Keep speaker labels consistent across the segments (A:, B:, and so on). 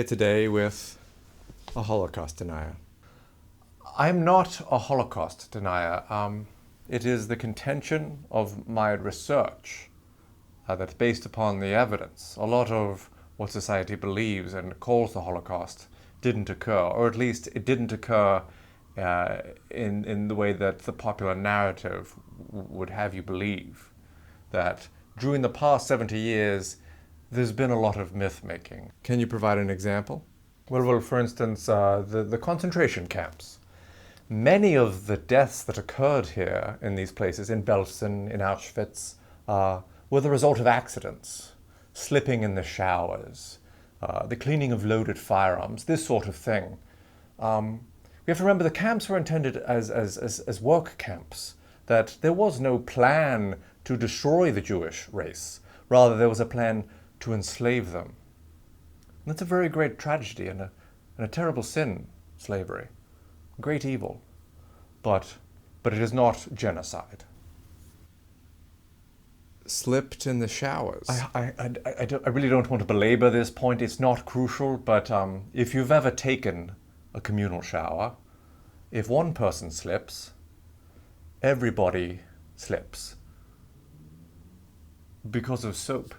A: here today with a Holocaust denier.
B: I'm not a Holocaust denier. It is the contention of my research that's based upon the evidence. A lot of what society believes and calls the Holocaust didn't occur, or at least it didn't occur in the way that the popular narrative would have you believe. That during the past 70 years, there's been a lot of myth-making.
A: Can you provide an example?
B: Well, for instance, the concentration camps. Many of the deaths that occurred here in these places, in Belsen, in Auschwitz, were the result of accidents, slipping in the showers, the cleaning of loaded firearms, this sort of thing. We have to remember the camps were intended as work camps, that there was no plan to destroy the Jewish race. Rather, there was a plan to enslave them. And that's a very great tragedy and a terrible sin, slavery. Great evil. But it is not genocide.
A: Slipped in the showers.
B: I really don't want to belabor this point. It's not crucial, but if you've ever taken a communal shower, if one person slips, everybody slips. Because of soap.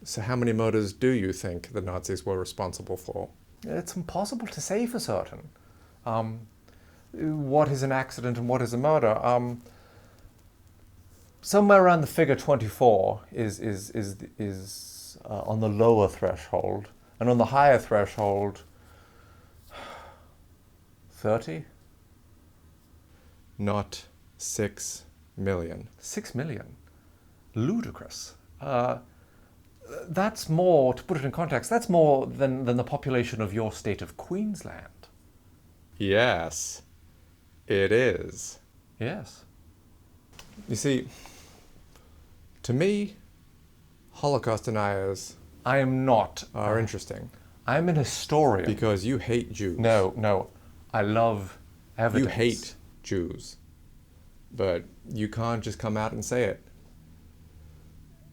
A: So how many murders do you think the Nazis were responsible for?
B: It's impossible to say for certain. What is an accident and what is a murder? Somewhere around the figure 24 is on the lower threshold, and on the higher threshold, 30?
A: Not 6 million.
B: 6 million? Ludicrous. That's more, to put it in context, that's more than the population of your state of Queensland.
A: Yes, it is.
B: Yes.
A: You see, to me, Holocaust deniers
B: I am not.
A: are interesting.
B: I'm an historian.
A: Because you hate Jews.
B: No. I love evidence.
A: You hate Jews. But you can't just come out and say it.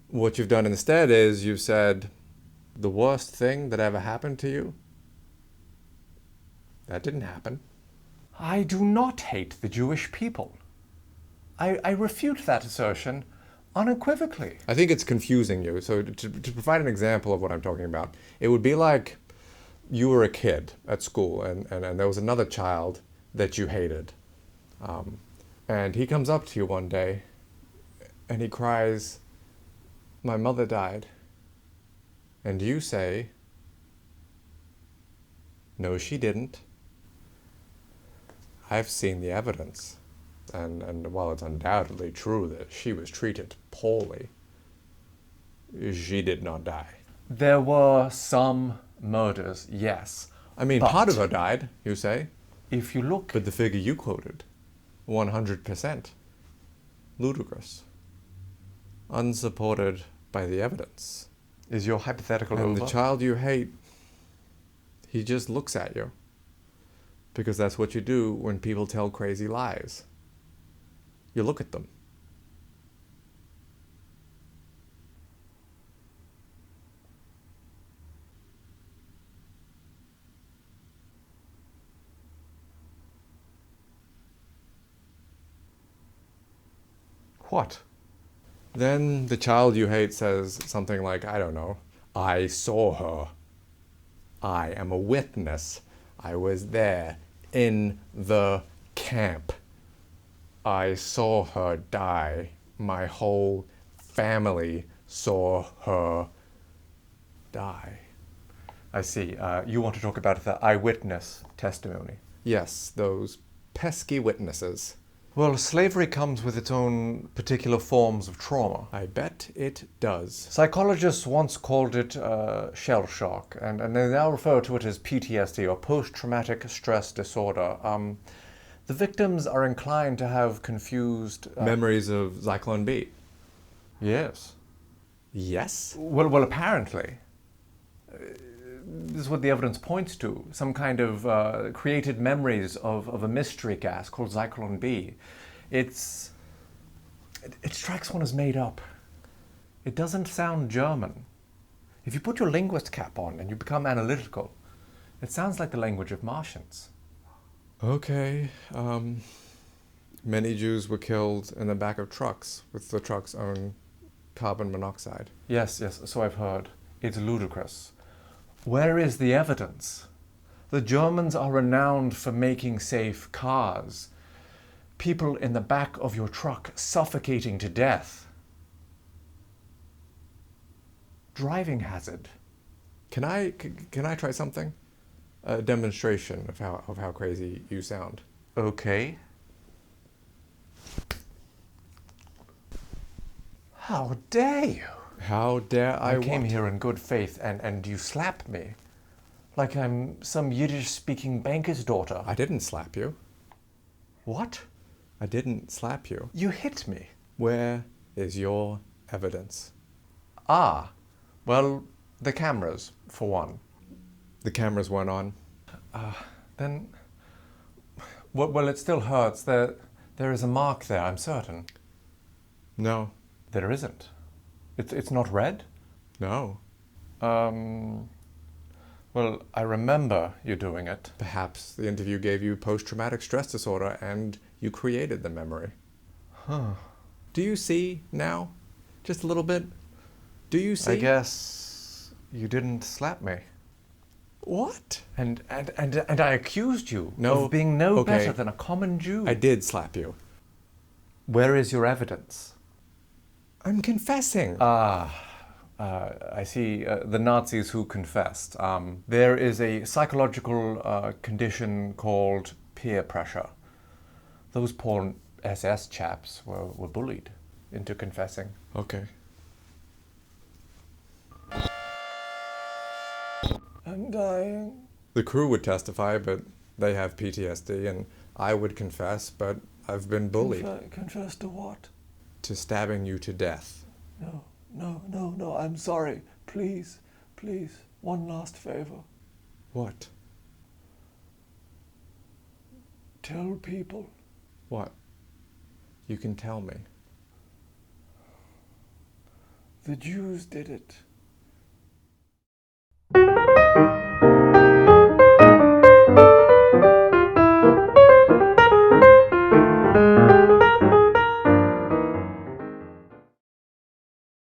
A: What you've done instead is you've said, the worst thing that ever happened to you, that didn't happen.
B: I do not hate the Jewish people. I refute that assertion unequivocally.
A: I think it's confusing you. So to provide an example of what I'm talking about, it would be like you were a kid at school and there was another child that you hated. And he comes up to you one day and he cries, "My mother died." And you say, "No, she didn't. I've seen the evidence. And while it's undoubtedly true that she was treated poorly, she did not die."
B: There were some murders, yes.
A: I mean, part of her died, you say.
B: If you look...
A: But the figure you quoted, 100%. Ludicrous. Unsupported by the evidence.
B: Is your hypothetical over?
A: And the child you hate, he just looks at you. Because that's what you do when people tell crazy lies. You look at them.
B: What?
A: Then the child you hate says something like, I don't know, "I saw her. I am a witness. I was there in the camp. I saw her die. My whole family saw her die."
B: I see. You want to talk about the eyewitness testimony.
A: Yes, those pesky witnesses.
B: Well, slavery comes with its own particular forms of trauma.
A: I bet it does.
B: Psychologists once called it shell shock, and they now refer to it as PTSD, or post-traumatic stress disorder. The victims are inclined to have confused...
A: Memories of Zyklon B.
B: Yes.
A: Yes?
B: Well, apparently. This is what the evidence points to. Some kind of created memories of a mystery gas called Zyklon B. It strikes one as made up. It doesn't sound German. If you put your linguist cap on and you become analytical, it sounds like the language of Martians.
A: Okay. Many Jews were killed in the back of trucks with the truck's own carbon monoxide.
B: Yes, so I've heard. It's ludicrous. Where is the evidence? The Germans are renowned for making safe cars. People in the back of your truck suffocating to death. Driving hazard.
A: Can I try something? A demonstration of how crazy you sound.
B: Okay. How dare you?
A: How dare I?
B: I came
A: what?
B: here in good faith and you slap me. Like I'm some Yiddish-speaking banker's daughter.
A: I didn't slap you.
B: What?
A: I didn't slap you.
B: You hit me.
A: Where is your evidence?
B: Ah, well, the cameras, for one.
A: The cameras weren't on.
B: Then, well, it still hurts. There is a mark there, I'm certain.
A: No.
B: There isn't. It's not red?
A: No.
B: Well, I remember you doing it.
A: Perhaps the interview gave you post-traumatic stress disorder and you created the memory.
B: Huh.
A: Do you see now? Just a little bit? Do you see?
B: I guess you didn't slap me.
A: What?
B: And I accused you
A: No.
B: of being no
A: Okay.
B: better than a common Jew.
A: I did slap you.
B: Where is your evidence?
A: I'm confessing.
B: I see the Nazis who confessed. There is a psychological condition called peer pressure. Those poor SS chaps were bullied into confessing.
A: Okay.
B: I'm dying.
A: The crew would testify, but they have PTSD, and I would confess, but I've been bullied
B: Confess to what?
A: to stabbing you to death.
B: No, I'm sorry. Please, one last favor.
A: What?
B: Tell people.
A: What? You can tell me.
B: The Jews did it.